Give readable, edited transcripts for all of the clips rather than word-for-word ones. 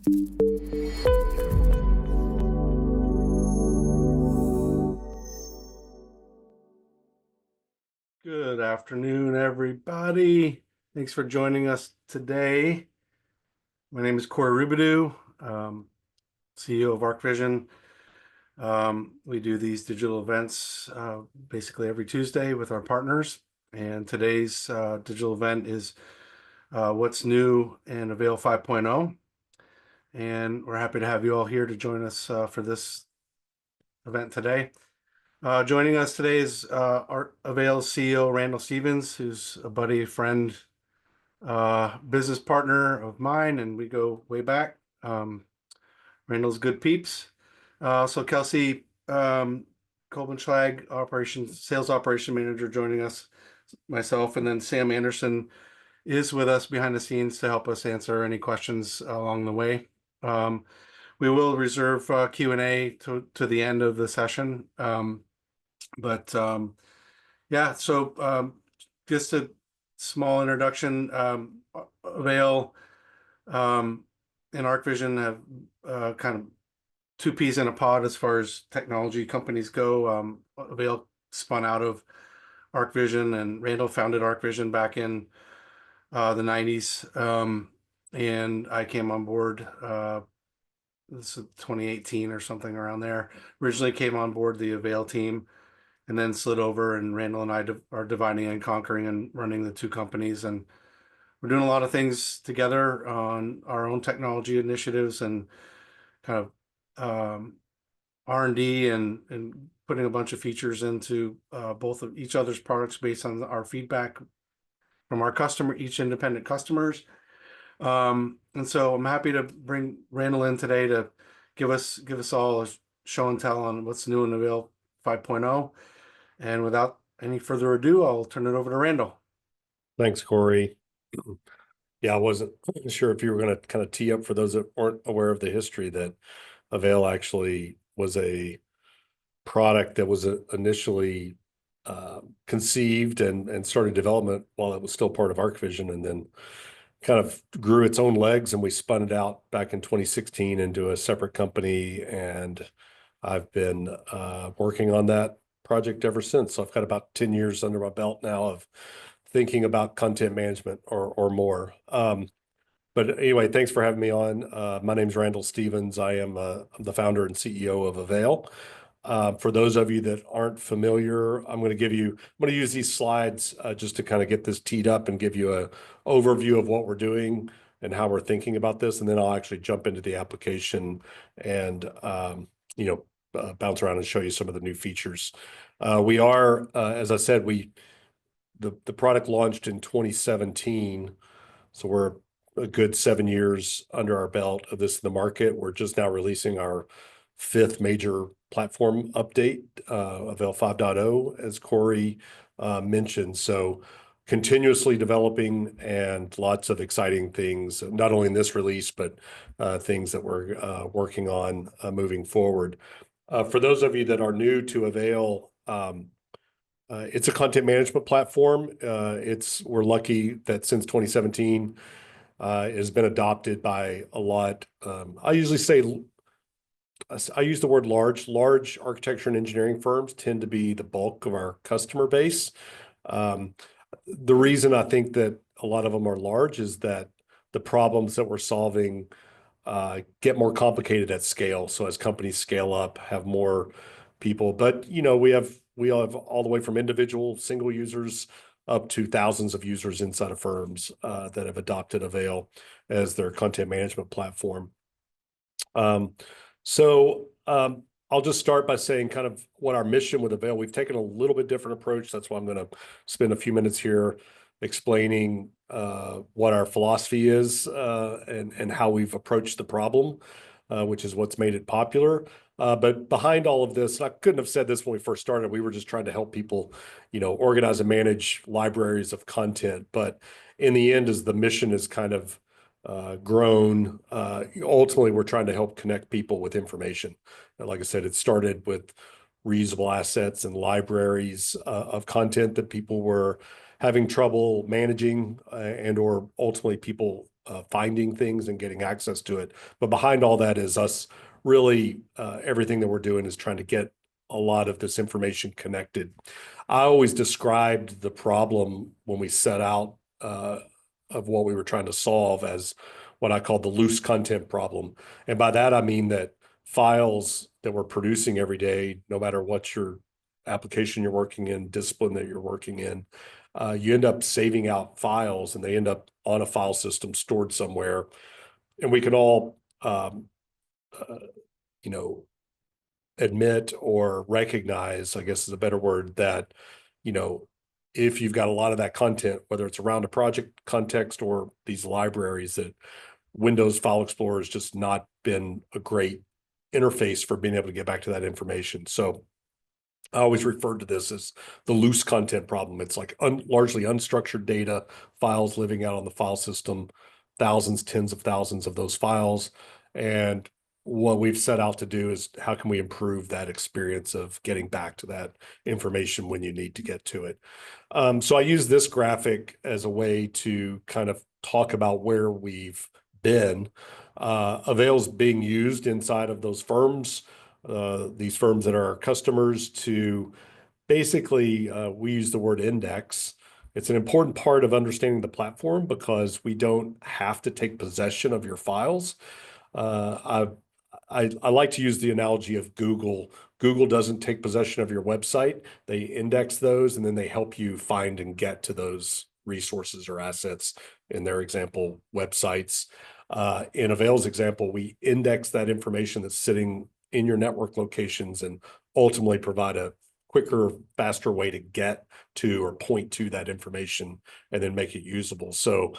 Good afternoon, everybody. Thanks for joining us today. My name is Corey Rubidoux, CEO of ArcVision. We do these digital events basically every Tuesday with our partners. And today's digital event is What's New in AVAIL 5.0. And we're happy to have you all here to join us for this event today. Joining us today is our AVAIL's CEO, Randall Stevens, who's a buddy, friend, business partner of mine, and we go way back. Randall's good peeps. So Kelsey Kolbenschlag, sales operation manager, joining us, myself, and then Sam Anderson is with us behind the scenes to help us answer any questions along the way. We will reserve Q&A to the end of the session. Yeah, so just a small introduction. AVAIL and ArcVision have kind of two peas in a pod as far as technology companies go. AVAIL spun out of ArcVision, and Randall founded ArcVision back in the 90s. And I came on board, this is 2018 or something around there. Originally came on board the AVAIL team, and then slid over, and Randall and I are dividing and conquering and running the two companies. And we're doing a lot of things together on our own technology initiatives and kind of R&D and putting a bunch of features into both of each other's products based on our feedback from our each independent customers. And so I'm happy to bring Randall in today to give us all a show and tell on what's new in AVAIL 5.0. And without any further ado, I'll turn it over to Randall. Thanks, Corey. Yeah, I wasn't sure if you were going to kind of tee up for those that aren't aware of the history that AVAIL actually was a product that was initially conceived and started development while it was still part of ArcVision, and then kind of grew its own legs, and we spun it out back in 2016 into a separate company, and I've been working on that project ever since. So I've got about 10 years under my belt now of thinking about content management or more. But anyway, thanks for having me on. My name's Randall Stevens. I'm the founder and CEO of AVAIL. For those of you that aren't familiar, I'm going to use these slides just to kind of get this teed up and give you an overview of what we're doing and how we're thinking about this. And then I'll actually jump into the application and, bounce around and show you some of the new features. We are, as I said, the product launched in 2017, so we're a good 7 years under our belt of this in the market. We're just now releasing our 5th major platform update, AVAIL 5.0, as Corey mentioned. So continuously developing and lots of exciting things, not only in this release, but things that we're working on moving forward. For those of you that are new to AVAIL, it's a content management platform. We're lucky that since 2017, it has been adopted by a lot. I use the word large architecture and engineering firms tend to be the bulk of our customer base. The reason I think that a lot of them are large is that the problems that we're solving get more complicated at scale. So as companies scale up, have more people, but we all have all the way from individual single users up to thousands of users inside of firms that have adopted AVAIL as their content management platform. So I'll just start by saying kind of what our mission with AVAIL. We've taken a little bit different approach. That's why I'm going to spend a few minutes here explaining what our philosophy is and how we've approached the problem, which is what's made it popular. But behind all of this, and I couldn't have said this when we first started, we were just trying to help people, organize and manage libraries of content. But in the end, as the mission is kind of grown, ultimately, we're trying to help connect people with information. And like I said, it started with reusable assets and libraries of content that people were having trouble managing, and or ultimately people finding things and getting access to it. But behind all that is us really, everything that we're doing is trying to get a lot of this information connected. I always described the problem when we set out of what we were trying to solve as what I call the loose content problem. And by that, I mean that files that we're producing every day, no matter what your application you're working in, discipline that you're working in, you end up saving out files and they end up on a file system stored somewhere. And we can all, uh, you know, admit or recognize, I guess is a better word, that, you know, if you've got a lot of that content, whether it's around a project context or these libraries, that Windows File Explorer has just not been a great interface for being able to get back to that information. So I always refer to this as the loose content problem. It's like largely unstructured data, files living out on the file system, thousands, tens of thousands of those files. And what we've set out to do is how can we improve that experience of getting back to that information when you need to get to it. So I use this graphic as a way to kind of talk about where we've been. Avail's being used inside of those firms, these firms that are our customers, to basically, we use the word index. It's an important part of understanding the platform because we don't have to take possession of your files. Uh, I like to use the analogy of Google. Google doesn't take possession of your website. They index those and then they help you find and get to those resources or assets, in their example, websites. In Avail's example, we index that information that's sitting in your network locations and ultimately provide a quicker, faster way to get to or point to that information and then make it usable. So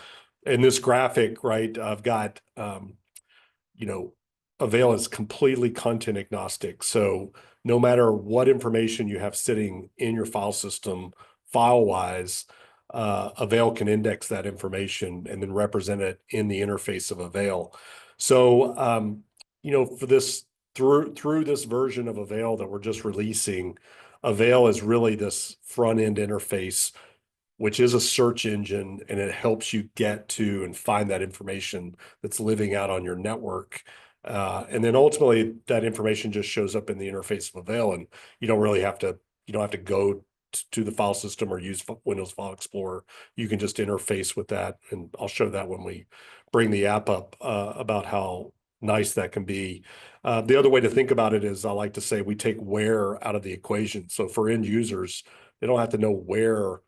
in this graphic, right, I've got, you know, Avail is completely content agnostic. So no matter what information you have sitting in your file system, file-wise, Avail can index that information and then represent it in the interface of Avail. So, you know, for this, through this version of Avail that we're just releasing, Avail is really this front-end interface, which is a search engine, and it helps you get to and find that information that's living out on your network. And then ultimately that information just shows up in the interface of Avail, and you don't really have to, you don't have to go to the file system or use Windows File Explorer. You can just interface with that. And I'll show that when we bring the app up, about how nice that can be. The other way to think about it is I like to say we take where out of the equation. So for end users, they don't have to know where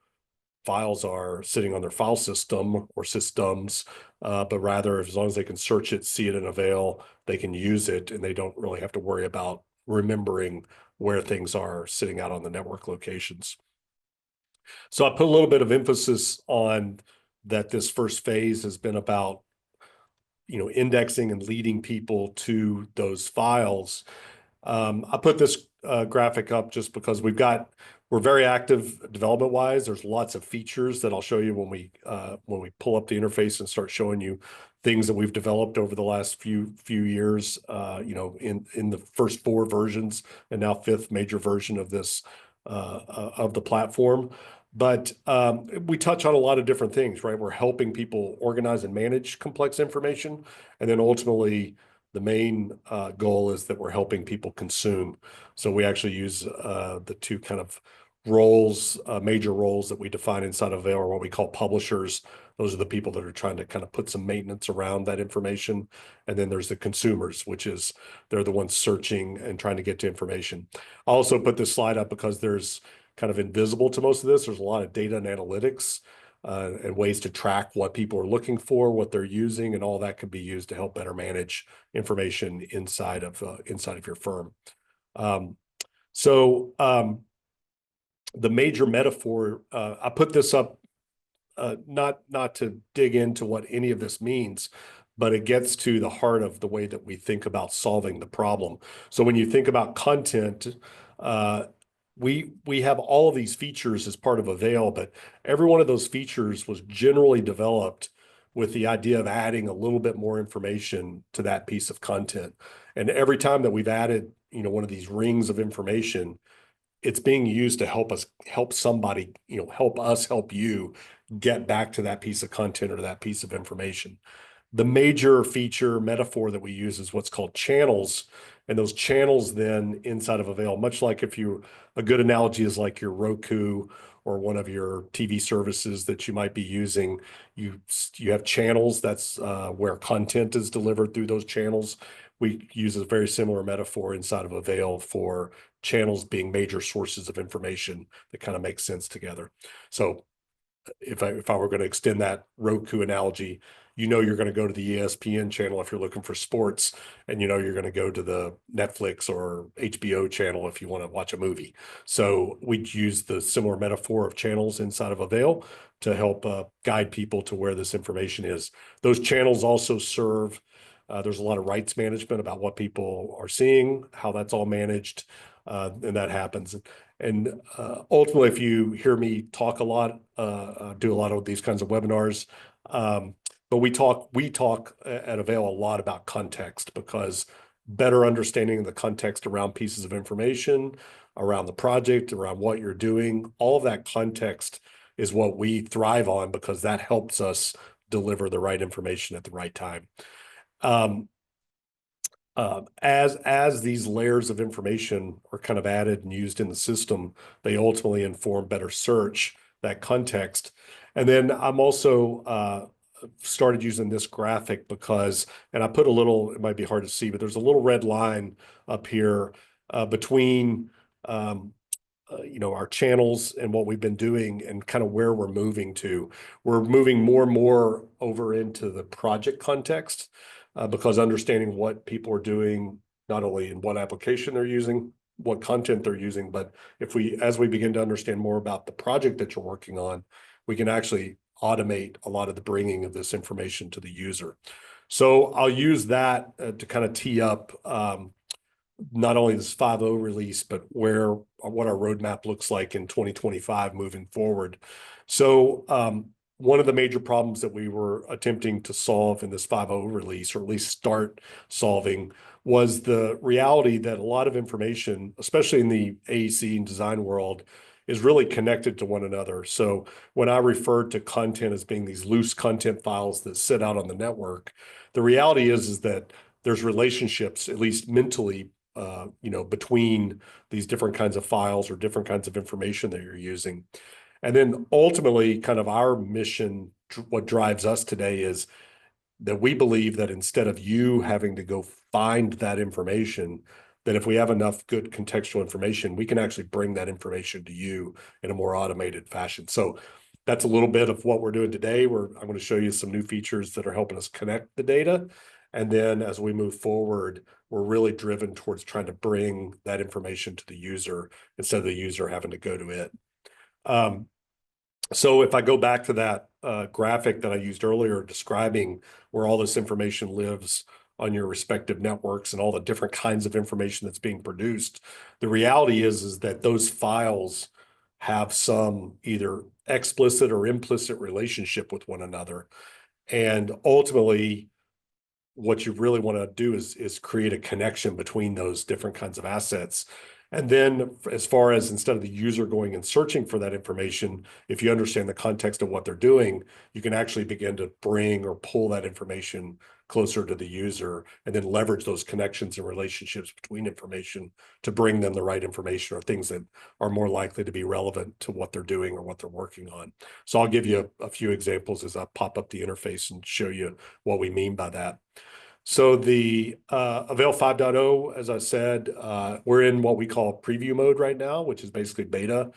files are sitting on their file system or systems, but rather as long as they can search it, see it in Avail, they can use it and they don't really have to worry about remembering where things are sitting out on the network locations. So I put a little bit of emphasis on that. This first phase has been about, you know, indexing and leading people to those files. I put this graphic up just because we're very active development wise. There's lots of features that I'll show you when we pull up the interface and start showing you things that we've developed over the last few years. You know, in the first 4 versions and now 5th major version of this of the platform. But we touch on a lot of different things, right? We're helping people organize and manage complex information, and then ultimately the main goal is that we're helping people consume. So we actually use the 2 kind of roles, major roles that we define inside of Avail, or what we call publishers. Those are the people that are trying to kind of put some maintenance around that information. And then there's the consumers, which is they're the ones searching and trying to get to information. I also put this slide up because there's kind of invisible to most of this. There's a lot of data and analytics and ways to track what people are looking for, what they're using, and all that can be used to help better manage information inside of your firm. The major metaphor, I put this up not to dig into what any of this means, but it gets to the heart of the way that we think about solving the problem. So when you think about content, we have all of these features as part of Avail, but every one of those features was generally developed with the idea of adding a little bit more information to that piece of content. And every time that we've added, you know, one of these rings of information, it's being used to help somebody, you know, help us help you get back to that piece of content or that piece of information. the major feature metaphor that we use is what's called channels. And those channels then inside of Avail, much like a good analogy is like your Roku or one of your TV services that you might be using. You have channels. That's where content is delivered through those channels. We use a very similar metaphor inside of Avail for channels being major sources of information that kind of make sense together. So if I were going to extend that Roku analogy, you're going to go to the ESPN channel if you're looking for sports, and you're going to go to the Netflix or HBO channel if you want to watch a movie. So we use the similar metaphor of channels inside of Avail to help guide people to where this information is. Those channels also serve, there's a lot of rights management about what people are seeing, how that's all managed, and that happens. And ultimately, if you hear me talk a lot, do a lot of these kinds of webinars, but we talk at Avail a lot about context, because better understanding the context around pieces of information, around the project, around what you're doing, all of that context is what we thrive on, because that helps us deliver the right information at the right time. As these layers of information are kind of added and used in the system, they ultimately inform better search, that context. And then I'm also started using this graphic because, and I put a little, it might be hard to see, but there's a little red line up here between our channels and what we've been doing and kind of where we're moving to. We're moving more and more over into the project context, because understanding what people are doing, not only in what application they're using, what content they're using, but as we begin to understand more about the project that you're working on, we can actually automate a lot of the bringing of this information to the user. So I'll use that to kind of tee up not only this 5.0 release, but what our roadmap looks like in 2025 moving forward. So one of the major problems that we were attempting to solve in this 5.0 release, or at least start solving, was the reality that a lot of information, especially in the AEC and design world, is really connected to one another. So when I referred to content as being these loose content files that sit out on the network, the reality is that there's relationships, at least mentally, between these different kinds of files or different kinds of information that you're using. And then ultimately, kind of our mission, what drives us today, is that we believe that instead of you having to go find that information, that if we have enough good contextual information, we can actually bring that information to you in a more automated fashion. So that's a little bit of what we're doing today. I'm going to show you some new features that are helping us connect the data. And then as we move forward, we're really driven towards trying to bring that information to the user instead of the user having to go to it. So if I go back to that graphic that I used earlier describing where all this information lives on your respective networks and all the different kinds of information that's being produced, the reality is that those files have some either explicit or implicit relationship with one another. And ultimately, what you really want to do is create a connection between those different kinds of assets. And then as far as instead of the user going and searching for that information, if you understand the context of what they're doing, you can actually begin to bring or pull that information closer to the user and then leverage those connections and relationships between information to bring them the right information or things that are more likely to be relevant to what they're doing or what they're working on. So I'll give you a few examples as I pop up the interface and show you what we mean by that. So the Avail 5.0, as I said, we're in what we call preview mode right now, which is basically beta.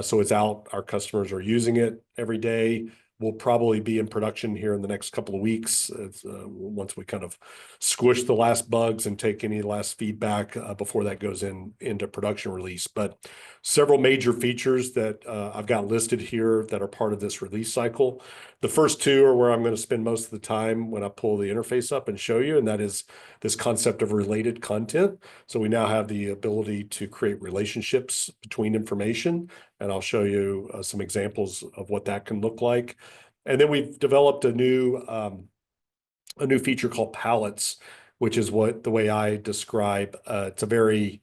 So it's out. Our customers are using it every day. We'll probably be in production here in the next couple of weeks once we kind of squish the last bugs and take any last feedback before that goes into production release. But several major features that I've got listed here that are part of this release cycle. The first two are where I'm going to spend most of the time when I pull the interface up and show you, and that is this concept of related content. So we now have the ability to create relationships between information, and I'll show you some examples of what that can look like. And then we've developed a new feature called palettes, which is the way I describe. It's a very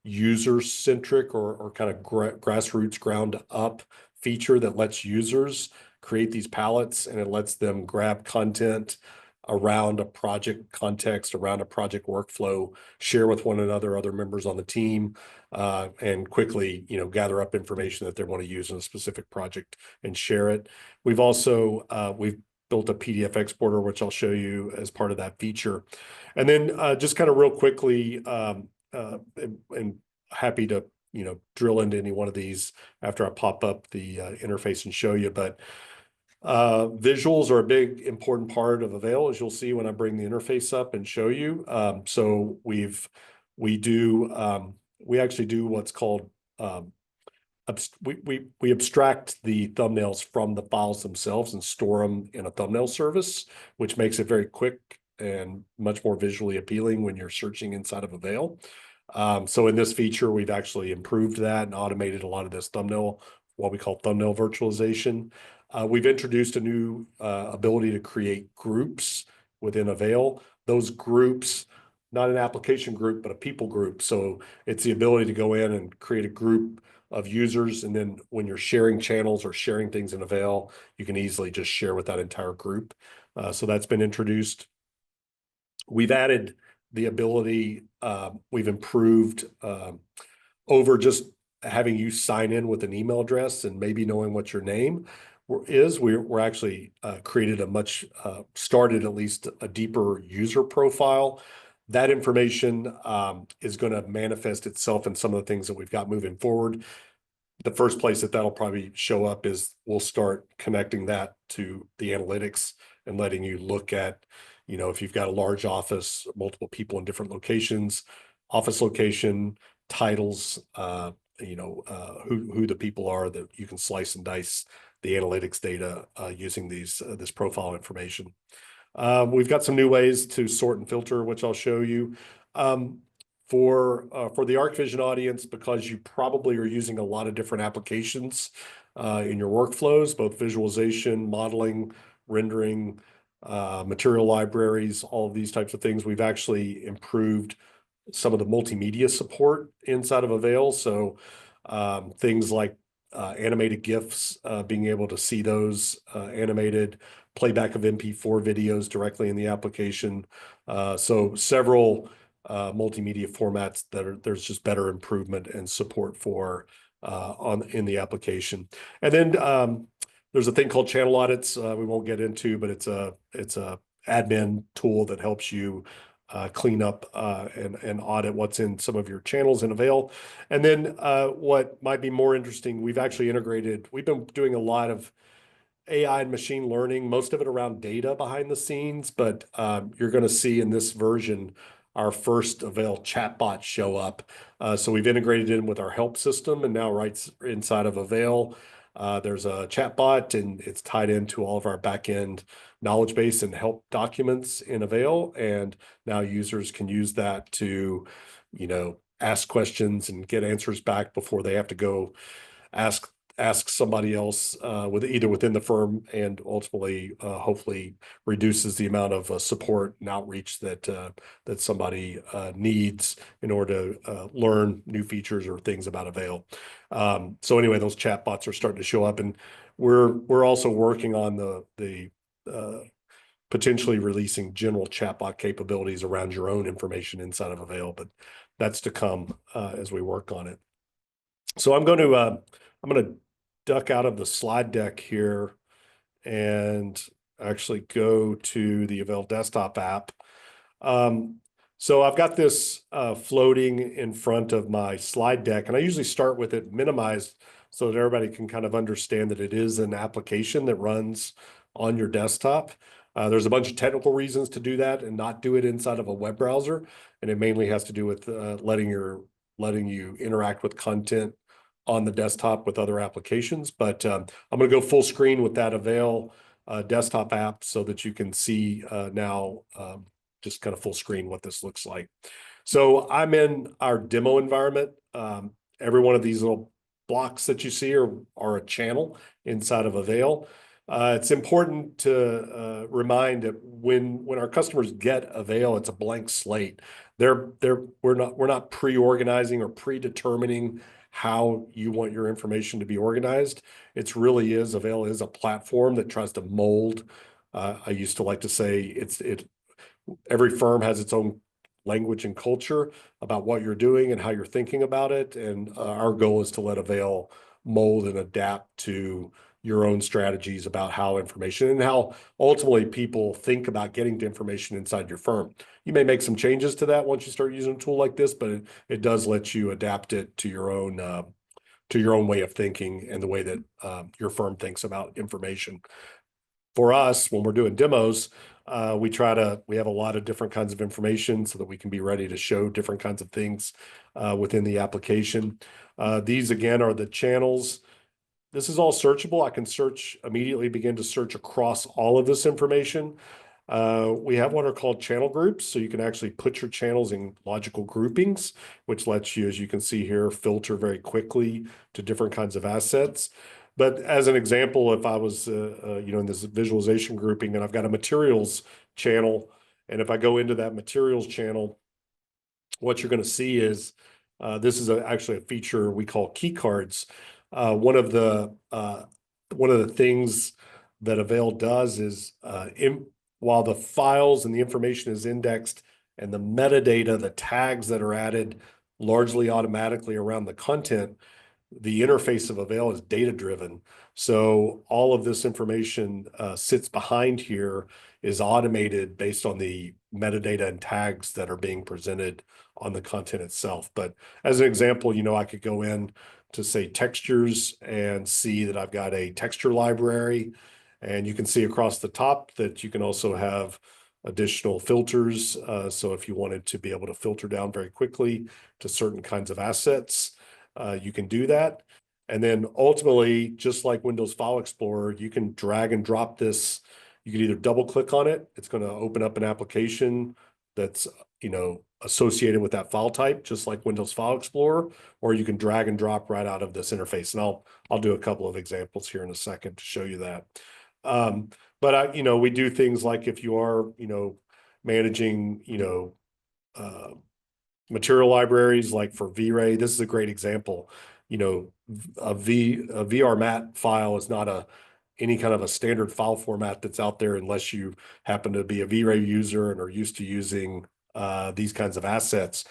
user-centric or kind of grassroots ground up feature that lets users create these palettes, and it lets them grab content around a project context, around a project workflow, share with one another, other members on the team, and quickly, gather up information that they want to use in a specific project and share it. We've also, we've built a PDF exporter, which I'll show you as part of that feature. And then just kind of real quickly, and happy to, drill into any one of these after I pop up the interface and show you, but visuals are a big important part of Avail, as you'll see when I bring the interface up and show you. So we actually do what's called we abstract the thumbnails from the files themselves and store them in a thumbnail service, which makes it very quick and much more visually appealing when you're searching inside of Avail. So in this feature, we've actually improved that and automated a lot of this thumbnail, what we call thumbnail virtualization. We've introduced a new ability to create groups within Avail. Those groups, not an application group, but a people group. So it's the ability to go in and create a group of users. And then when you're sharing channels or sharing things in Avail, you can easily just share with that entire group. So that's been introduced. We've added the ability, we've improved over just having you sign in with an email address and maybe knowing what your name is. We're actually created a much, started at least a deeper user profile. That information is going to manifest itself in some of the things that we've got moving forward. The first place that that'll probably show up is we'll start connecting that to the analytics and letting you look at, if you've got a large office, multiple people in different locations, office location, titles, who the people are, that you can slice and dice the analytics data using this profile information. We've got some new ways to sort and filter, which I'll show you. For the ArcVision audience, because you probably are using a lot of different applications in your workflows, both visualization, modeling, rendering, material libraries, all of these types of things, we've actually improved some of the multimedia support inside of Avail. So things like animated GIFs, being able to see those animated, playback of MP4 videos directly in the application. So several multimedia formats there's just better improvement and support for in the application. And then there's a thing called channel audits. We won't get into, but it's a admin tool that helps you clean up and audit what's in some of your channels in Avail. And then what might be more interesting, we've been doing a lot of AI and machine learning, most of it around data behind the scenes, but you're going to see in this version our first Avail chatbot show up. So we've integrated in with our help system, and now right inside of Avail, there's a chatbot, and it's tied into all of our backend knowledge base and help documents in Avail. And now users can use that to, ask questions and get answers back before they have to go ask somebody else either within the firm, and ultimately hopefully reduces the amount of support and outreach that somebody needs in order to learn new features or things about Avail. So anyway, those chatbots are starting to show up, and we're also working on the potentially releasing general chatbot capabilities around your own information inside of Avail, but that's to come as we work on it. So I'm going to duck out of the slide deck here and actually go to the Avail desktop app. So I've got this floating in front of my slide deck, and I usually start with it minimized so that everybody can kind of understand that it is an application that runs on your desktop. There's a bunch of technical reasons to do that and not do it inside of a web browser, and it mainly has to do with letting you interact with content on the desktop with other applications. But I'm going to go full screen with that Avail desktop app so that you can see now just kind of full screen what this looks like. So I'm in our demo environment. Every one of these little blocks that you see are a channel inside of Avail. It's important to remind that when our customers get Avail, it's a blank slate. We're not pre-organizing or predetermining how you want your information to be organized. It really is, Avail is a platform that tries to mold I used to like to say every firm has its own language and culture about what you're doing and how you're thinking about it. And our goal is to let Avail mold and adapt to your own strategies about how information and how ultimately people think about getting to information inside your firm. You may make some changes to that once you start using a tool like this, but it does let you adapt it to your own way of thinking and the way that your firm thinks about information. For us, when we're doing demos, we have a lot of different kinds of information so that we can be ready to show different kinds of things within the application. These again are the channels. This is all searchable. I can immediately begin to search across all of this information. We have what are called channel groups. So you can actually put your channels in logical groupings, which lets you, as you can see here, filter very quickly to different kinds of assets. But as an example, if I was, in this visualization grouping and I've got a materials channel, and if I go into that materials channel, what you're going to see is this is actually a feature we call key cards. One of the things that Avail does is while the files and the information is indexed and the metadata, the tags that are added largely automatically around the content, the interface of Avail is data driven. So all of this information sits behind here, is automated based on the metadata and tags that are being presented on the content itself. But as an example, I could go in to say textures and see that I've got a texture library. And you can see across the top that you can also have additional filters. So if you wanted to be able to filter down very quickly to certain kinds of assets, you can do that. And then ultimately, just like Windows File Explorer, you can drag and drop this. You can either double click on it. It's going to open up an application that's, associated with that file type, just like Windows File Explorer, or you can drag and drop right out of this interface. And I'll do a couple of examples here in a second to show you that. But we do things like if you are, managing, material libraries, like for V-Ray, this is a great example. A VRMAT file is not any kind of a standard file format that's out there unless you happen to be a V-Ray user and are used to using these kinds of assets.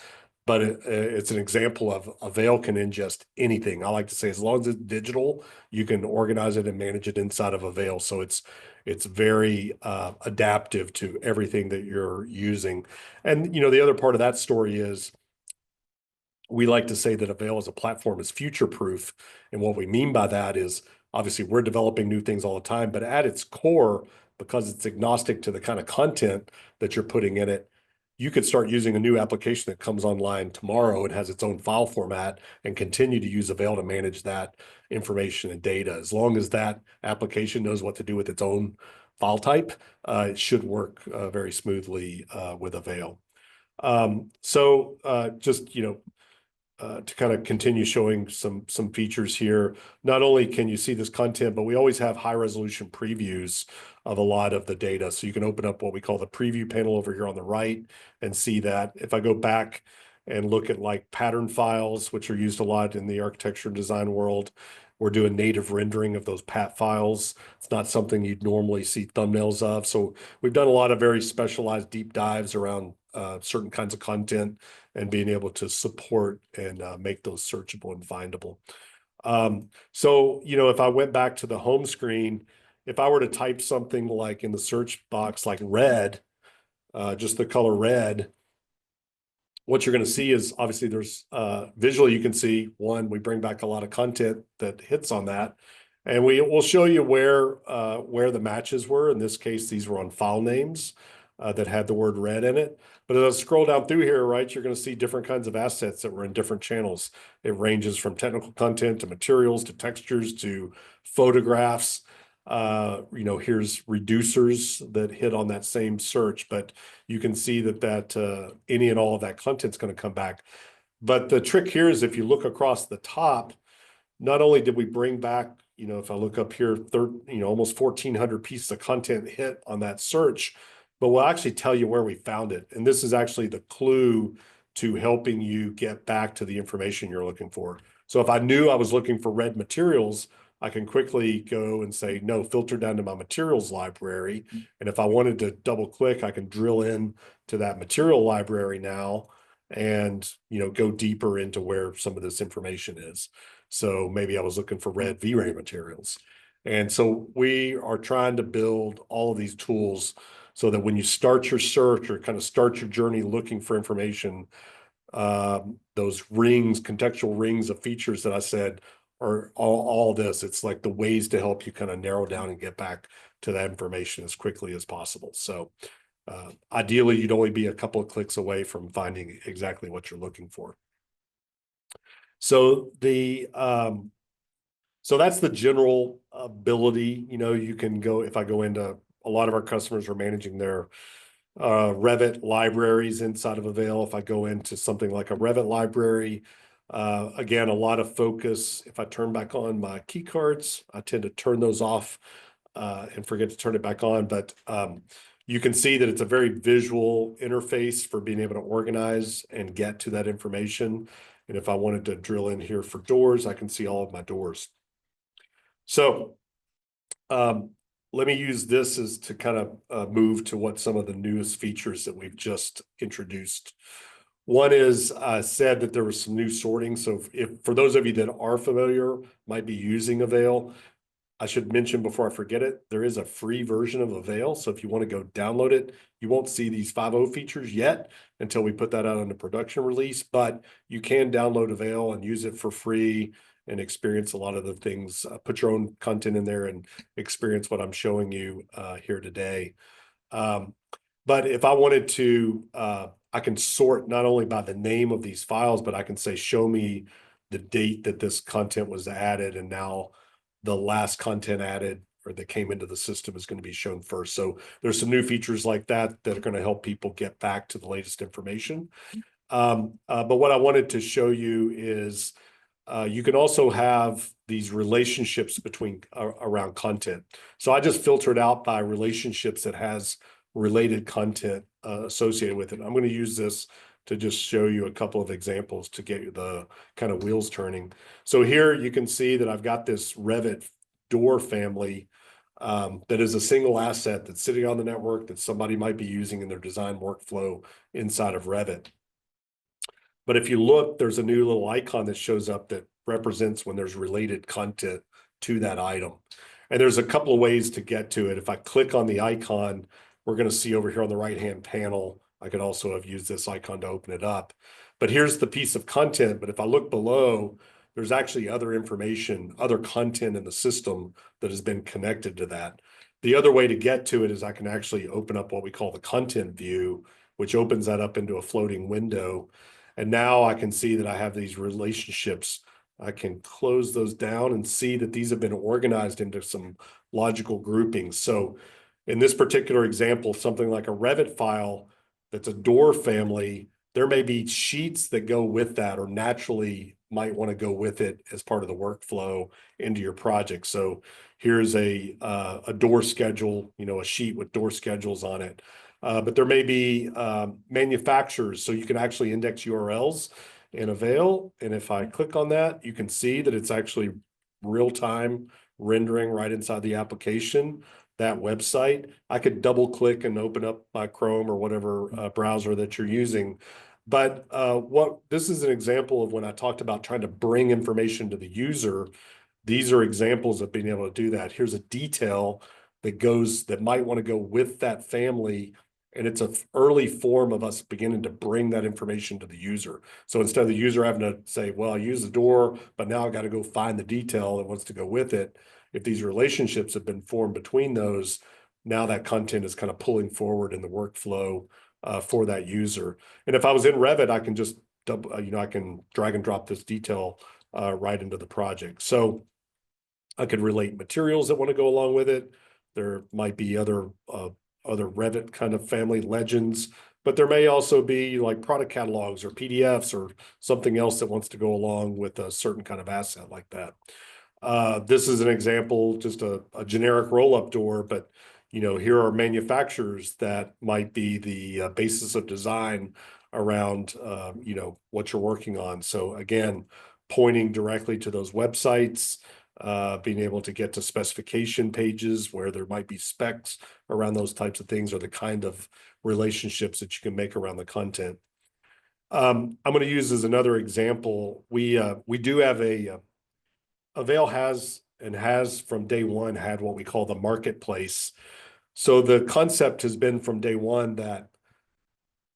But it's an example of Avail can ingest anything. I like to say, as long as it's digital, you can organize it and manage it inside of Avail. So it's very adaptive to everything that you're using. And the other part of that story is we like to say that Avail as a platform is future proof. And what we mean by that is obviously we're developing new things all the time, but at its core, because it's agnostic to the kind of content that you're putting in it, you could start using a new application that comes online tomorrow and has its own file format and continue to use Avail to manage that information and data. As long as that application knows what to do with its own file type, it should work very smoothly with Avail. Just, to kind of continue showing some features here. Not only can you see this content, but we always have high resolution previews of a lot of the data. So you can open up what we call the preview panel over here on the right and see that. If I go back and look at like pattern files, which are used a lot in the architecture and design world, we're doing native rendering of those pat files. It's not something you'd normally see thumbnails of. So we've done a lot of very specialized deep dives around certain kinds of content and being able to support and make those searchable and findable. If I went back to the home screen, if I were to type something like in the search box, like red, just the color red, what you're going to see is obviously there's visually, you can see one, we bring back a lot of content that hits on that. And we'll show you where the matches were. In this case, these were on file names that had the word red in it. But as I scroll down through here, right, you're going to see different kinds of assets that were in different channels. It ranges from technical content to materials to textures to photographs. Here's reducers that hit on that same search, but you can see that any and all of that content's going to come back. But the trick here is if you look across the top, not only did we bring back, if I look up here, almost 1,400 pieces of content hit on that search, but we'll actually tell you where we found it. And this is actually the clue to helping you get back to the information you're looking for. So if I knew I was looking for red materials, I can quickly go and say, no, filter down to my materials library. And if I wanted to double click, I can drill in to that material library now and, go deeper into where some of this information is. So maybe I was looking for red V-Ray materials. And so we are trying to build all of these tools so that when you start your search or kind of start your journey looking for information, those rings, contextual rings of features that I said are all this. It's like the ways to help you kind of narrow down and get back to that information as quickly as possible. So ideally, you'd only be a couple of clicks away from finding exactly what you're looking for. So so that's the general ability. You can go, if I go into, a lot of our customers are managing their Revit libraries inside of Avail. If I go into something like a Revit library, again, a lot of focus. If I turn back on my key cards, I tend to turn those off and forget to turn it back on. But you can see that it's a very visual interface for being able to organize and get to that information. And if I wanted to drill in here for doors, I can see all of my doors. So let me use this as to kind of move to what some of the newest features that we've just introduced. One is I said that there was some new sorting. So if for those of you that are familiar, might be using Avail, I should mention before I forget it, there is a free version of Avail. So if you want to go download it, you won't see these 5.0 features yet until we put that out on the production release, but you can download Avail and use it for free and experience a lot of the things, put your own content in there and experience what I'm showing you here today. But if I wanted to, I can sort not only by the name of these files, but I can say, show me the date that this content was added. And now the last content added or that came into the system is going to be shown first. So there's some new features like that that are going to help people get back to the latest information. But what I wanted to show you is you can also have these relationships between around content. So I just filtered out by relationships that has related content associated with it. I'm going to use this to just show you a couple of examples to get you the kind of wheels turning. So here you can see that I've got this Revit door family that is a single asset that's sitting on the network that somebody might be using in their design workflow inside of Revit. But if you look, there's a new little icon that shows up that represents when there's related content to that item. And there's a couple of ways to get to it. If I click on the icon, we're going to see over here on the right-hand panel, I could also have used this icon to open it up. But here's the piece of content. But if I look below, there's actually other information, other content in the system that has been connected to that. The other way to get to it is I can actually open up what we call the content view, which opens that up into a floating window. And now I can see that I have these relationships. I can close those down and see that these have been organized into some logical groupings. So in this particular example, something like a Revit file that's a door family, there may be sheets that go with that or naturally might want to go with it as part of the workflow into your project. So here's a door schedule, a sheet with door schedules on it. But there may be manufacturers, so you can actually index URLs in Avail. And if I click on that, you can see that it's actually real-time rendering right inside the application, that website. I could double click and open up my Chrome or whatever browser that you're using. But this is an example of when I talked about trying to bring information to the user. These are examples of being able to do that. Here's a detail that might want to go with that family. And it's an early form of us beginning to bring that information to the user. So instead of the user having to say, well, I use the door, but now I got to go find the detail that wants to go with it. If these relationships have been formed between those, now that content is kind of pulling forward in the workflow for that user. And if I was in Revit, I can just, I can drag and drop this detail right into the project. So I could relate materials that want to go along with it. There might be other Revit kind of family legends, but there may also be like product catalogs or PDFs or something else that wants to go along with a certain kind of asset like that. This is an example, just a generic roll-up door, but here are manufacturers that might be the basis of design around what you're working on. So again, pointing directly to those websites. being able to get to specification pages where there might be specs around those types of things, or the kind of relationships that you can make around the content. I'm going to use as another example. We do have AVAIL has from day one had what we call the marketplace. So the concept has been from day one that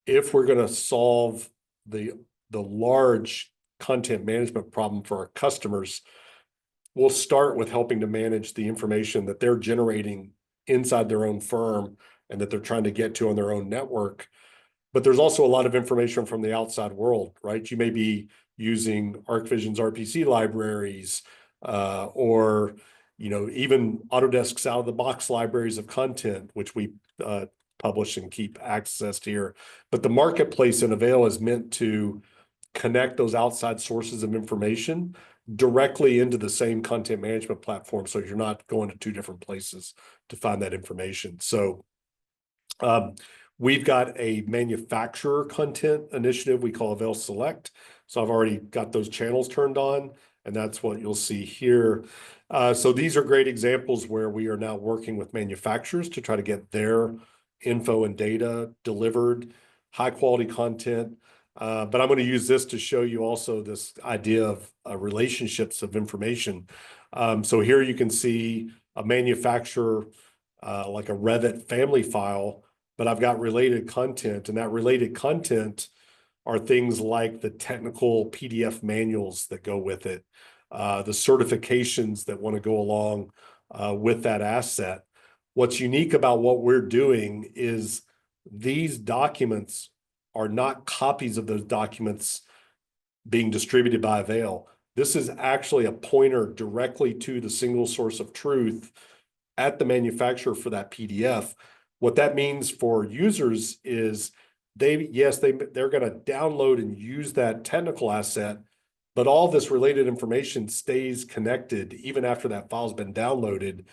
if we're going to solve the large content management problem for our customers, we'll start with helping to manage the information that they're generating inside their own firm and that they're trying to get to on their own network. But there's also a lot of information from the outside world, right? You may be using ArcVision's RPC libraries, or even Autodesk's out-of-the-box libraries of content, which we publish and keep accessed here. But the marketplace in AVAIL is meant to connect those outside sources of information directly into the same content management platform, so you're not going to two different places to find that information. So we've got a manufacturer content initiative we call AVAIL Select. So I've already got those channels turned on, and that's what you'll see here. So these are great examples where we are now working with manufacturers to try to get their info and data delivered, high quality content. But I'm going to use this to show you also this idea of relationships of information. So here you can see a manufacturer, like a Revit family file, but I've got related content, and that related content are things like the technical PDF manuals that go with it, the certifications that want to go along with that asset. What's unique about what we're doing is these documents are not copies of those documents being distributed by AVAIL. This is actually a pointer directly to the single source of truth at the manufacturer for that PDF. What that means for users is they're going to download and use that technical asset, but all this related information stays connected even after that file's been downloaded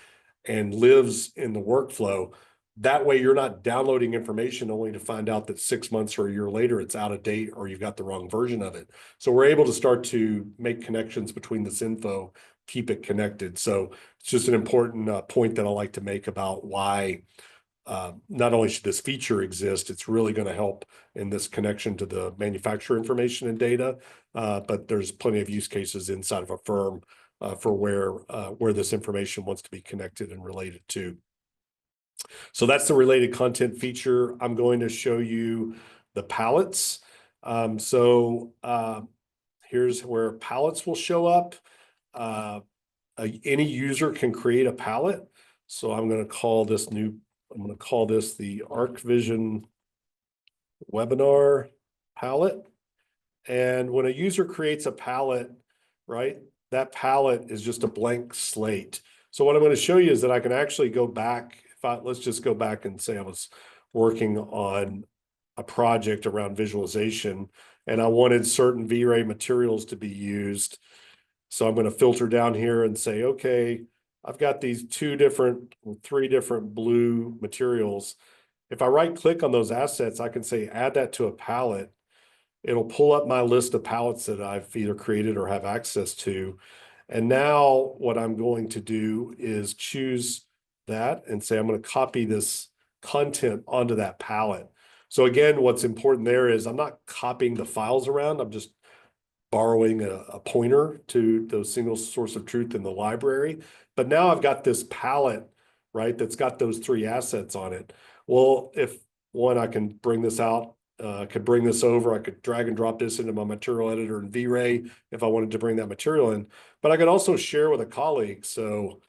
and lives in the workflow. That way you're not downloading information only to find out that 6 months or a year later it's out of date or you've got the wrong version of it. So we're able to start to make connections between this info, keep it connected. So it's just an important point that I like to make about why not only should this feature exist, it's really going to help in this connection to the manufacturer information and data, but there's plenty of use cases inside of a firm for where this information wants to be connected and related to. So that's the related content feature. I'm going to show you the palettes. Here's where palettes will show up. Any user can create a palette. So I'm going to call this the ArcVision webinar palette. And when a user creates a palette, right, that palette is just a blank slate. So what I'm going to show you is that I can actually go back. Let's just go back and say I was working on a project around visualization and I wanted certain V-Ray materials to be used. So I'm going to filter down here and say, okay, I've got these 3 different blue materials. If I right click on those assets, I can say add that to a palette. It'll pull up my list of palettes that I've either created or have access to. And now what I'm going to do is choose that and say I'm going to copy this content onto that palette. So again, what's important there is I'm not copying the files around. I'm just borrowing a pointer to the single source of truth in the library. But now I've got this palette, right, that's got those 3 assets on it. Well, if I can bring this out, I could bring this over, I could drag and drop this into my material editor in V-Ray if I wanted to bring that material in, but I could also share with a colleague. So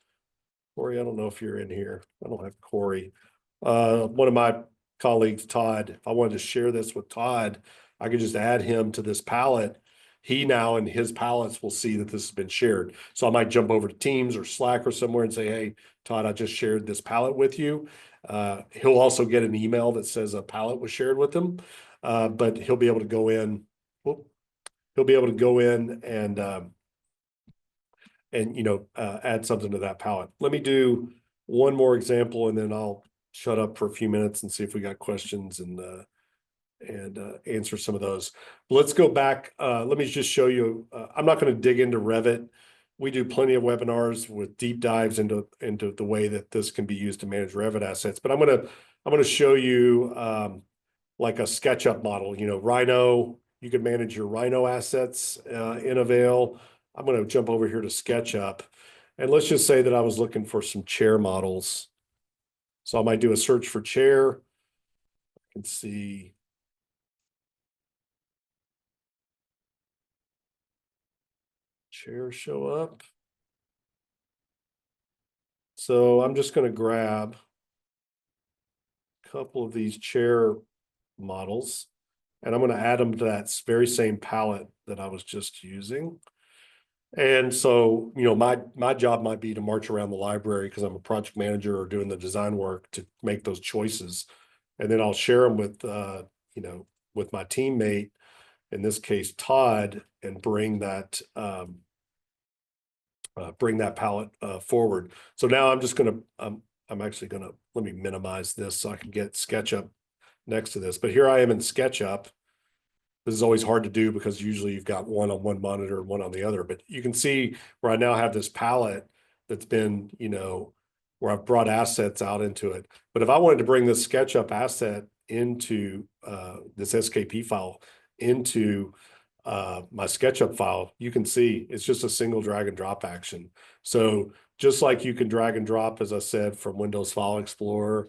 Corey, I don't know if you're in here. I don't have Corey. One of my colleagues, Todd, if I wanted to share this with Todd, I could just add him to this palette. He now in his palettes will see that this has been shared. So I might jump over to Teams or Slack or somewhere and say, hey, Todd, I just shared this palette with you. He'll also get an email that says a palette was shared with him, but he'll be able to go in. And add something to that palette. Let me do one more example, and then I'll shut up for a few minutes and see if we got questions and answer some of those. Let's go back. Let me just show you. I'm not going to dig into Revit we do plenty of webinars with deep dives into the way that this can be used to manage Revit assets. But I'm gonna show you like a SketchUp model. You know, Rhino, you can manage your Rhino assets in Avail. I'm gonna jump over here to SketchUp, and let's just say that I was looking for some chair models. So I might do a search for chair. I can see chair show up. So I'm just going to grab a couple of these chair models, and I'm going to add them to that very same palette that I was just using. And so, you know, my job might be to march around the library because I'm a project manager or doing the design work to make those choices. And then I'll share them with, you know, with my teammate, in this case, Todd, and bring that palette forward. So now I'm just going to, I'm actually going to, let me minimize this so I can get SketchUp next to this. But here I am in SketchUp. This is always hard to do because usually you've got one on one monitor and one on the other. But you can see where I now have this palette that's been, you know, where I've brought assets out into it. But if I wanted to bring this SketchUp asset into this SKP file into my SketchUp file, you can see it's just a single drag and drop action. So just like you can drag and drop, as I said, from Windows File Explorer,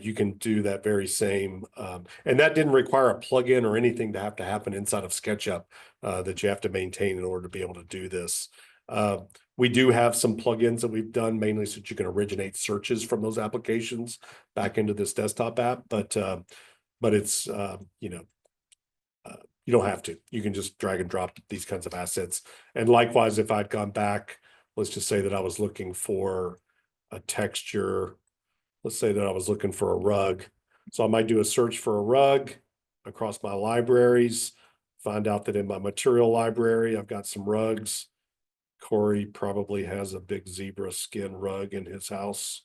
you can do that very same. And that didn't require a plugin or anything to happen inside of SketchUp that you have to maintain in order to be able to do this. We do have some plugins that we've done mainly so that you can originate searches from those applications back into this desktop app, but it's, you know, you don't have to. You can just drag and drop these kinds of assets. And likewise, if I'd gone back, let's just say that I was looking for a texture. Let's say that I was looking for a rug. So I might do a search for a rug across my libraries, find out that in my material library, I've got some rugs. Corey probably has a big zebra skin rug in his house,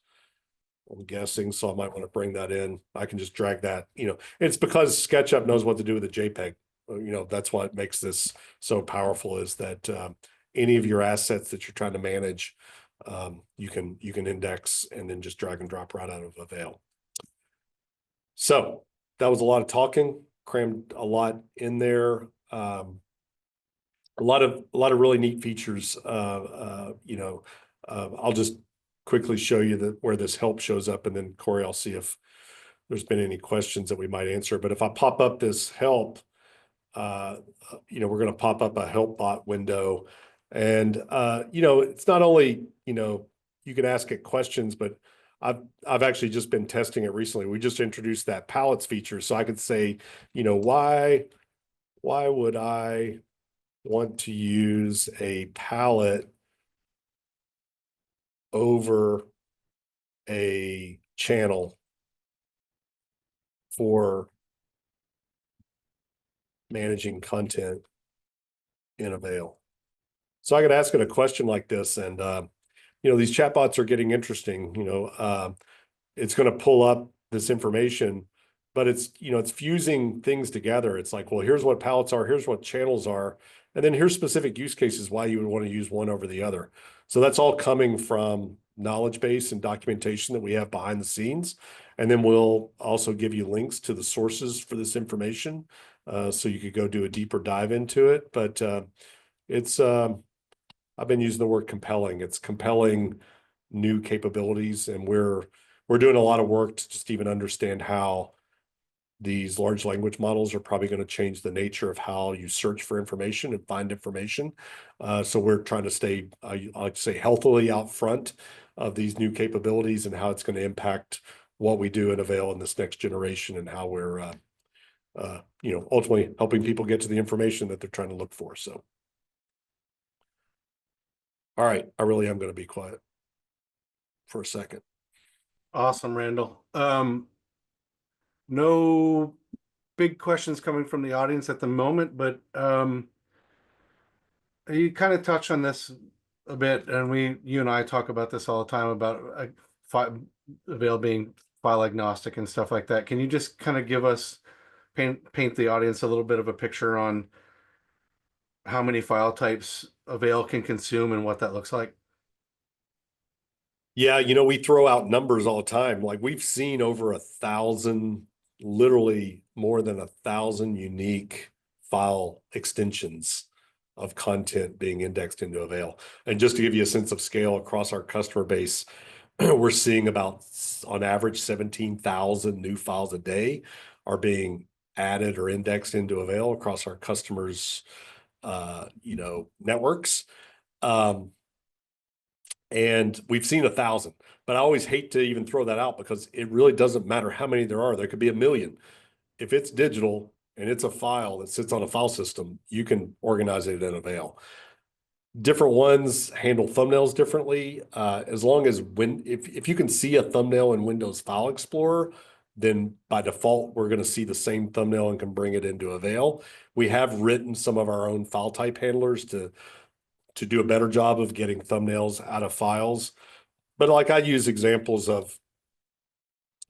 I'm guessing, so I might want to bring that in. I can just drag that, you know, it's because SketchUp knows what to do with a JPEG. You know, that's what makes this so powerful, is that any of your assets that you're trying to manage, you can index and then just drag and drop right out of Avail. So that was a lot of talking, crammed a lot in there. A lot of really neat features. You know, I'll just quickly show you where this help shows up, and then Corey, I'll see if there's been any questions that we might answer. But if I pop up this help, you know, we're going to pop up a help bot window, and you know, it's not only, you know, you can ask it questions, but I've actually just been testing it recently. We just introduced that palettes feature, so I could say, you know, why would I want to use a palette over a channel for managing content in Avail? So I could ask it a question like this, and you know, these chatbots are getting interesting. You know, it's going to pull up this information, but it's, you know, it's fusing things together. It's like, well, here's what palettes are, here's what channels are, and then here's specific use cases why you would want to use one over the other. So that's all coming from knowledge base and documentation that we have behind the scenes. And then we'll also give you links to the sources for this information, so you could go do a deeper dive into it. But it's I've been using the word compelling. It's compelling new capabilities, and we're doing a lot of work to just even understand how these large language models are probably going to change the nature of how you search for information and find information. So we're trying to stay, I like to say, healthily out front of these new capabilities and how it's going to impact what we do in Avail in this next generation, and how we're, you know, ultimately helping people get to the information that they're trying to look for. So, all right, I really am going to be quiet for a second. Awesome, Randall. No big questions coming from the audience at the moment, but you kind of touched on this a bit, and you and I talk about this all the time about Avail being file agnostic and stuff like that. Can you just kind of give us paint the audience a little bit of a picture on how many file types Avail can consume and what that looks like? Yeah, we throw out numbers all the time. Like we've seen over 1,000, literally more than 1,000 unique file extensions of content being indexed into Avail. And just to give you a sense of scale across our customer base, we're seeing about on average 17,000 new files a day are being added or indexed into Avail across our customers, networks. Um, and we've seen 1,000, but I always hate to even throw that out because it really doesn't matter how many there are. There could be 1,000,000. If it's digital and it's a file that sits on a file system, you can organize it in Avail. Different ones handle thumbnails differently. As long as if you can see a thumbnail in Windows File Explorer, then by default, we're going to see the same thumbnail and can bring it into Avail. We have written some of our own file type handlers to do a better job of getting thumbnails out of files. But like I use examples of,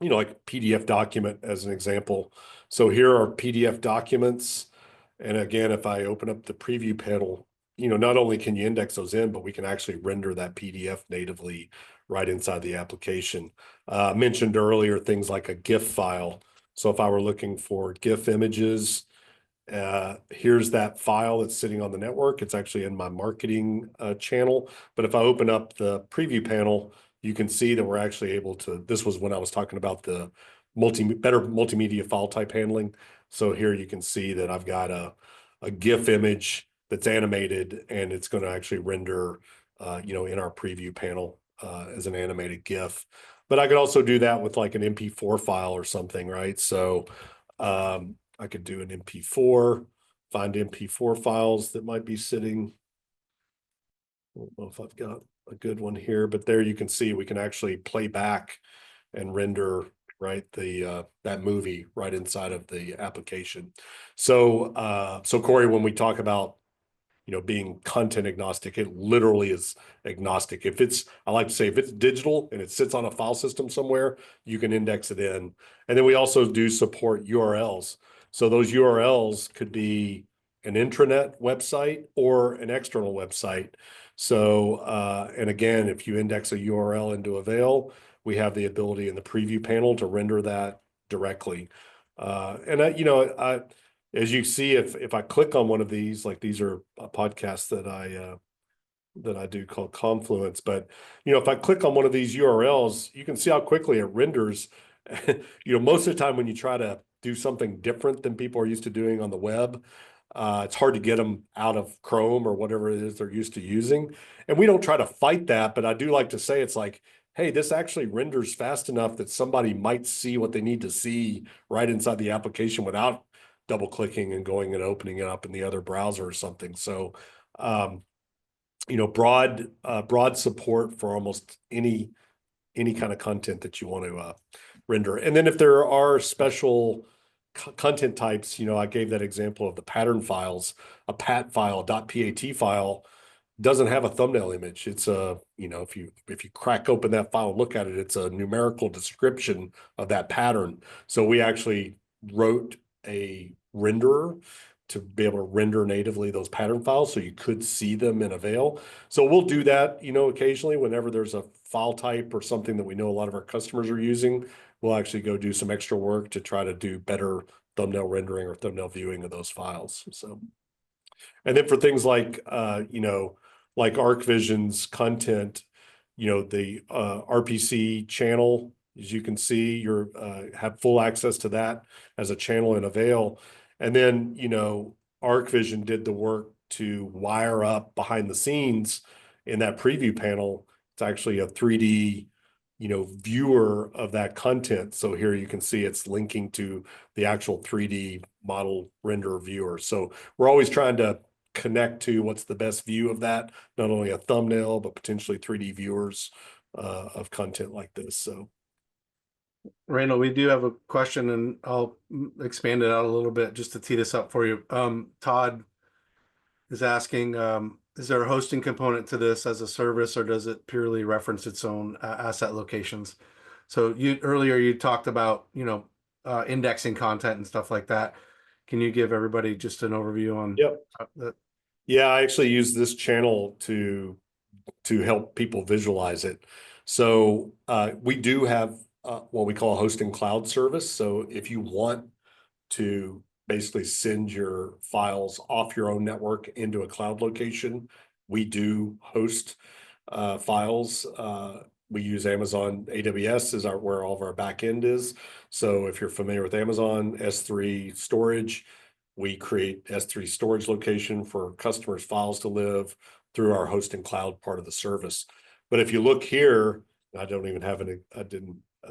like PDF document as an example. So here are PDF documents. And again, if I open up the preview panel, not only can you index those in, but we can actually render that PDF natively right inside the application. Mentioned earlier things like a GIF file. So if I were looking for GIF images, here's that file that's sitting on the network. It's actually in my marketing channel. But if I open up the preview panel, you can see that we're actually able to, this was when I was talking about the better multimedia file type handling. So here you can see that I've got a GIF image that's animated and it's going to actually render, in our preview panel as an animated GIF. But I could also do that with like an MP4 file or something, right? So I could do an MP4, find MP4 files that might be sitting. I don't know if I've got a good one here, but there you can see we can actually play back and render that movie right inside of the application. So Corey, when we talk about being content agnostic, it literally is agnostic. I like to say if it's digital and it sits on a file system somewhere, you can index it in. And then we also do support URLs. So those URLs could be an intranet website or an external website. So, and again, if you index a URL into Avail, we have the ability in the preview panel to render that directly. As you see, if I click on one of these, like these are a podcast that I do called Confluence, but if I click on one of these URLs, you can see how quickly it renders. Most of the time when you try to do something different than people are used to doing on the web, it's hard to get them out of Chrome or whatever it is they're used to using. And we don't try to fight that, but I do like to say it's like, hey, this actually renders fast enough that somebody might see what they need to see right inside the application without double clicking and going and opening it up in the other browser or something. So, broad support for almost any kind of content that you want to render. And then if there are special content types, I gave that example of the pattern files. A pat file, .pat file doesn't have a thumbnail image. It's if you crack open that file and look at it, it's a numerical description of that pattern. So we actually wrote a renderer to be able to render natively those pattern files so you could see them in Avail. So we'll do that, occasionally whenever there's a file type or something that we know a lot of our customers are using. We'll actually go do some extra work to try to do better thumbnail rendering or thumbnail viewing of those files. So, and then for things like, like ArcVision's content, the RPC channel, as you can see, you're have full access to that as a channel in Avail. And then, ArcVision did the work to wire up behind the scenes in that preview panel. It's actually a 3D, viewer of that content. So here you can see it's linking to the actual 3D model render viewer. So we're always trying to connect to what's the best view of that, not only a thumbnail, but potentially 3D viewers of content like this. So, Randall, we do have a question and I'll expand it out a little bit just to tee this up for you. Todd is asking, is there a hosting component to this as a service or does it purely reference its own asset locations? So earlier you talked about, indexing content and stuff like that. Can you give everybody just an overview on yep. that? Yeah, I actually use this channel to help people visualize it. So we do have what we call a hosting cloud service. So if you want to basically send your files off your own network into a cloud location, we do host files. We use Amazon AWS is where all of our back end is. So if you're familiar with Amazon S3 storage, we create S3 storage location for customers' files to live through our hosting cloud part of the service. But if you look here, I don't even have any,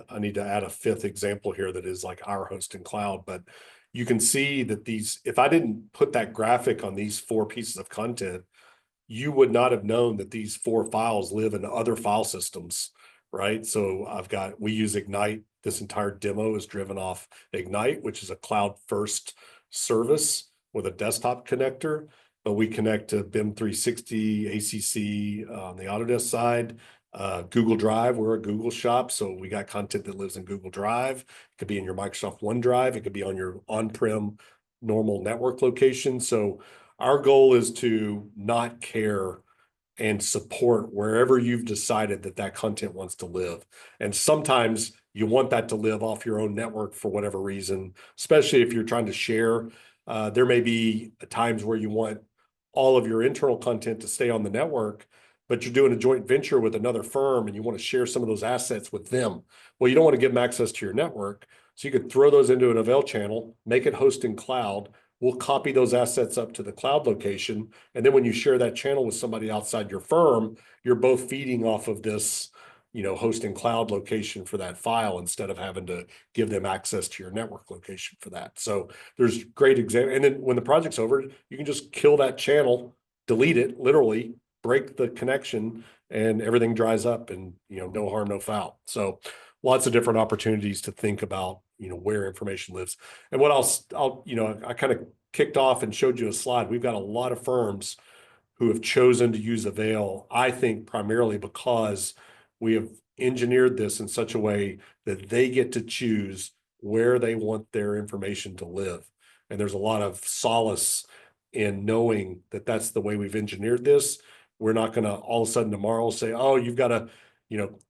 I need to add a fifth example here that is like our hosting cloud, but you can see that these, if I didn't put that graphic on these 4 pieces of content, you would not have known that these 4 files live in other file systems, right? So we use Ignite. This entire demo is driven off Ignite, which is a cloud first service with a desktop connector, but we connect to BIM 360, ACC on the Autodesk side, Google Drive. We're a Google shop, so we got content that lives in Google Drive. It could be in your Microsoft OneDrive. It could be on your on-prem normal network location. So our goal is to not care and support wherever you've decided that that content wants to live. And sometimes you want that to live off your own network for whatever reason, especially if you're trying to share. There may be times where you want all of your internal content to stay on the network, but you're doing a joint venture with another firm and you want to share some of those assets with them. Well, you don't want to give them access to your network. So you could throw those into an Avail channel, make it host in cloud. We'll copy those assets up to the cloud location. And then when you share that channel with somebody outside your firm, you're both feeding off of this, hosting cloud location for that file instead of having to give them access to your network location for that. So there's great example. And then when the project's over, you can just kill that channel, delete it, literally break the connection, and everything dries up and, no harm, no foul. So lots of different opportunities to think about, where information lives. And what I kind of kicked off and showed you a slide. We've got a lot of firms who have chosen to use Avail, I think primarily because we have engineered this in such a way that they get to choose where they want their information to live. And there's a lot of solace in knowing that that's the way we've engineered this. We're not going to all of a sudden tomorrow say, oh, you've got to,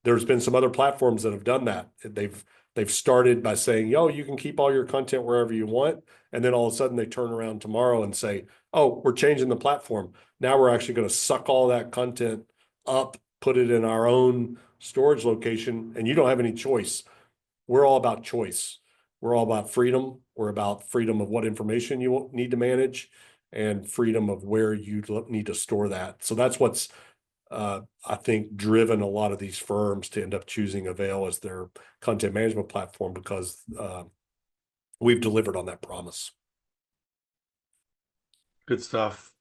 there's been some other platforms that have done that. They've started by saying, yo, you can keep all your content wherever you want. And then all of a sudden they turn around tomorrow and say, oh, we're changing the platform. Now we're actually going to suck all that content up, put it in our own storage location, and you don't have any choice. We're all about choice. We're all about freedom. We're about freedom of what information you need to manage and freedom of where you need to store that. So that's what's, I think, driven a lot of these firms to end up choosing Avail as their content management platform because we've delivered on that promise. Good stuff.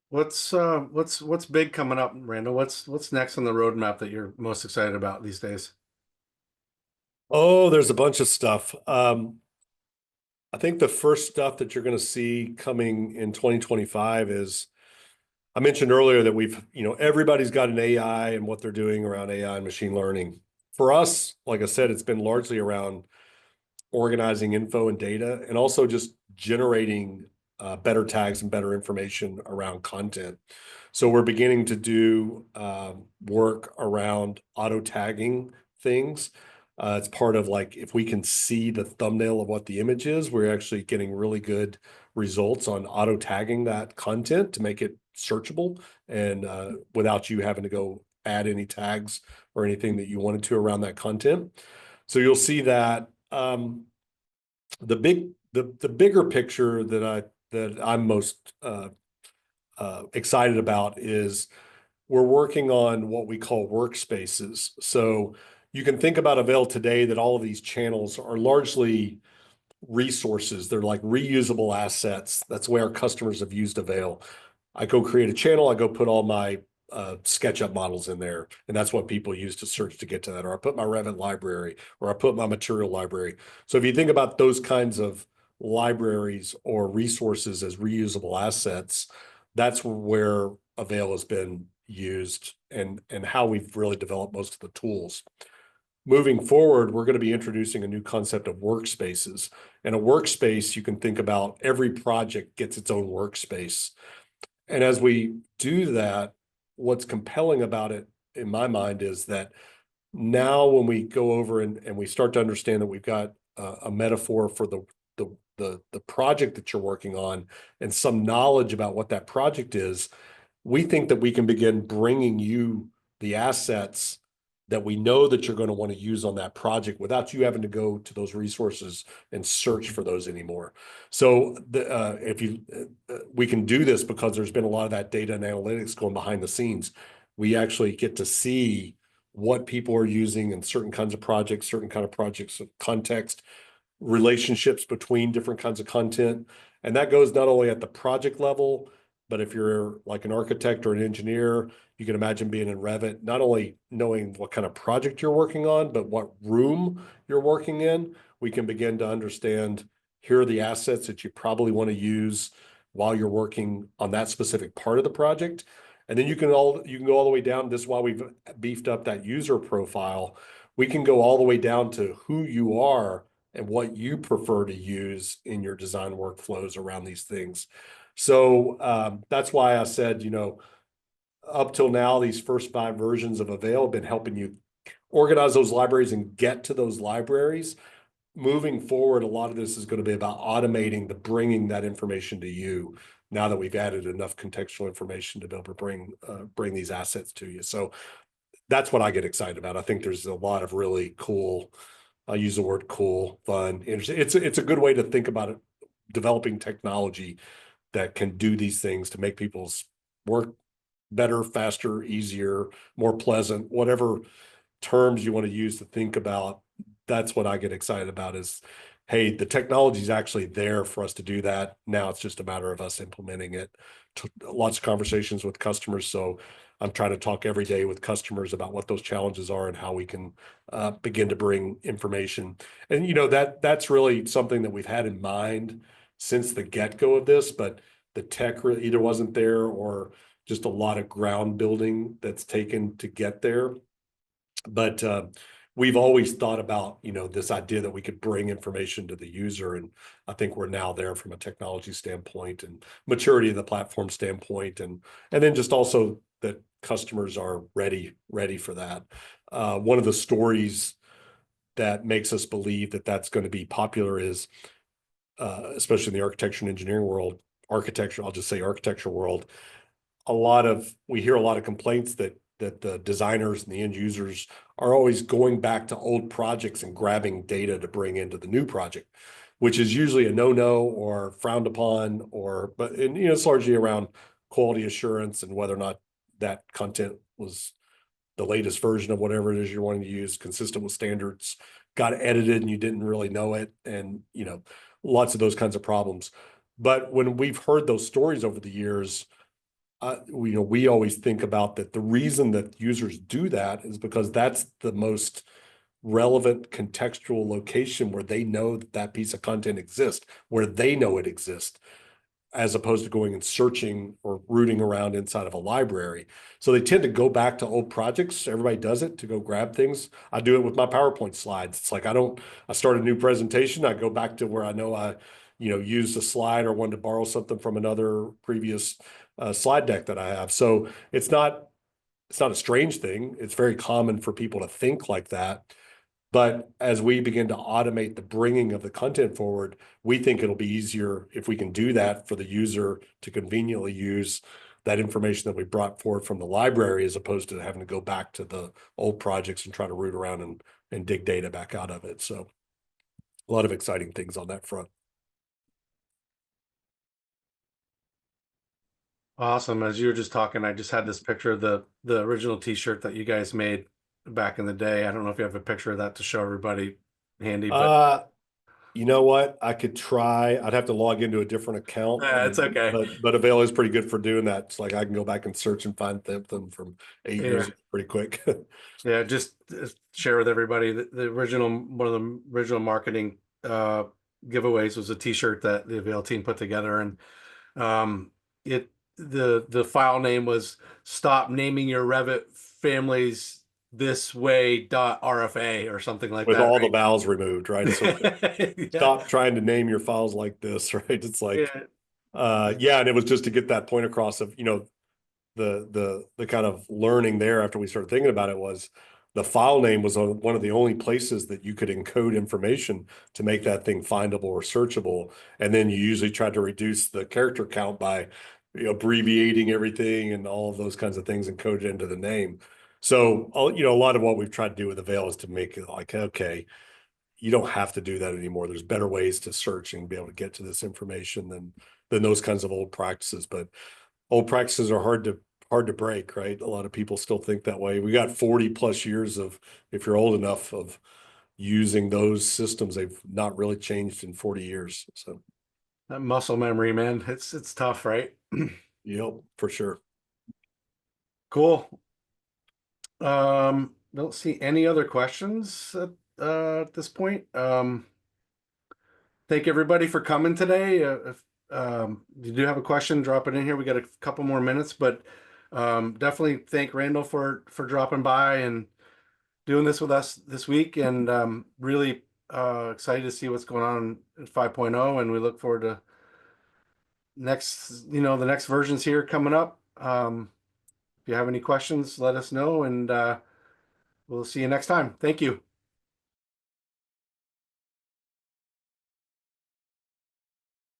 What's big coming up, Randall? What's next on the roadmap that you're most excited about these days? Oh, there's a bunch of stuff. I think the first stuff that you're going to see coming in 2025 is, I mentioned earlier that everybody's got an AI and what they're doing around AI and machine learning. For us, like I said, it's been largely around organizing info and data and also just generating better tags and better information around content. So we're beginning to do work around auto tagging things. It's part of like, if we can see the thumbnail of what the image is, we're actually getting really good results on auto tagging that content to make it searchable and without you having to go add any tags or anything that you wanted to around that content. So you'll see that the bigger picture that I'm most excited about is we're working on what we call workspaces. So you can think about Avail today that all of these channels are largely resources. They're like reusable assets. That's the way our customers have used Avail. I go create a channel, I go put all my SketchUp models in there, and that's what people use to search to get to that. Or I put my Revit library, or I put my material library. So if you think about those kinds of libraries or resources as reusable assets, that's where Avail has been used and how we've really developed most of the tools. moving forward, we're going to be introducing a new concept of workspaces. And a workspace, you can think about every project gets its own workspace. And as we do that, what's compelling about it in my mind is that now when we go over and we start to understand that we've got a metaphor for the project that you're working on and some knowledge about what that project is, we think that we can begin bringing you the assets that we know that you're going to want to use on that project without you having to go to those resources and search for those anymore. So if you, we can do this because there's been a lot of that data and analytics going behind the scenes. We actually get to see what people are using in certain kinds of projects, certain kind of projects, context, relationships between different kinds of content. And that goes not only at the project level, but if you're like an architect or an engineer, you can imagine being in Revit, not only knowing what kind of project you're working on, but what room you're working in. We can begin to understand, here are the assets that you probably want to use while you're working on that specific part of the project. And then you can go all the way down. This is why we've beefed up that user profile. We can go all the way down to who you are and what you prefer to use in your design workflows around these things. So that's why I said, up till now, these first 5 versions of Avail have been helping you organize those libraries and get to those libraries. Moving forward, a lot of this is going to be about automating the bringing that information to you now that we've added enough contextual information to be able to bring these assets to you. So that's what I get excited about. I think there's a lot of really cool, I'll use the word cool, fun, interesting. It's a good way to think about it, developing technology that can do these things to make people's work better, faster, easier, more pleasant, whatever terms you want to use to think about. That's what I get excited about is, hey, the technology is actually there for us to do that. Now it's just a matter of us implementing it. Lots of conversations with customers. So I'm trying to talk every day with customers about what those challenges are and how we can begin to bring information. And, that's really something that we've had in mind since the get-go of this, but the tech either wasn't there or just a lot of ground building that's taken to get there. But we've always thought about, this idea that we could bring information to the user. And I think we're now there from a technology standpoint and maturity of the platform standpoint. And then just also that customers are ready for that. One of the stories that makes us believe that that's going to be popular is, especially in the architecture and engineering world, I'll just say architecture world, we hear a lot of complaints that the designers and the end users are always going back to old projects and grabbing data to bring into the new project, which is usually a no-no or frowned upon, but it's largely around quality assurance and whether or not that content was the latest version of whatever it is you're wanting to use, consistent with standards, got edited and you didn't really know it, and lots of those kinds of problems. But when we've heard those stories over the years, we always think about that the reason that users do that is because that's the most relevant contextual location where they know that piece of content exists, where they know it exists, as opposed to going and searching or rooting around inside of a library. So they tend to go back to old projects. Everybody does it to go grab things. I do it with my PowerPoint slides. It's like I start a new presentation, I go back to where I know I used a slide or wanted to borrow something from another previous slide deck that I have. So it's not a strange thing. It's very common for people to think like that. But as we begin to automate the bringing of the content forward, we think it'll be easier if we can do that for the user to conveniently use that information that we brought forward from the library, as opposed to having to go back to the old projects and try to root around and dig data back out of it. So a lot of exciting things on that front. Awesome. As you were just talking, I just had this picture of the original t-shirt that you guys made back in the day. I don't know if you have a picture of that to show everybody handy, but You know what? I could try. I'd have to log into a different account. it's okay. But Avail is pretty good for doing that. It's like I can go back and search and find them from 8 years Yeah. ago pretty quick. Yeah, just share with everybody the original, one of the original marketing giveaways was a t-shirt that the Avail team put together, and it the file name was "Stop Naming Your Revit Families this way dot RFA or something like With that, all the vowels removed, right? So right? Yeah. stop trying to name your files like this, right? It's like, Yeah. yeah, and it was just to get that point across of, the kind of learning there after we started thinking about it was the file name was one of the only places that you could encode information to make that thing findable or searchable. And then you usually try to reduce the character count by abbreviating everything and all of those kinds of things encoded into the name. So, a lot of what we've tried to do with Avail is to make it like, okay, you don't have to do that anymore. There's better ways to search and be able to get to this information than those kinds of old practices. But old practices are hard to break, right? A lot of people still think that way. We got 40 plus years of, if you're old enough, of using those systems. They've not really changed in 40 years. So, That muscle memory, man. It's tough, right? yep, for sure. Cool. Don't see any other questions at this point. Thank everybody for coming today. If you do have a question, drop it in here. We got a couple more minutes, but definitely thank Randall for dropping by and doing this with us this week, and really excited to see what's going on in 5.0, and we look forward to the next versions here coming up. If you have any questions, let us know, and we'll see you next time. Thank you.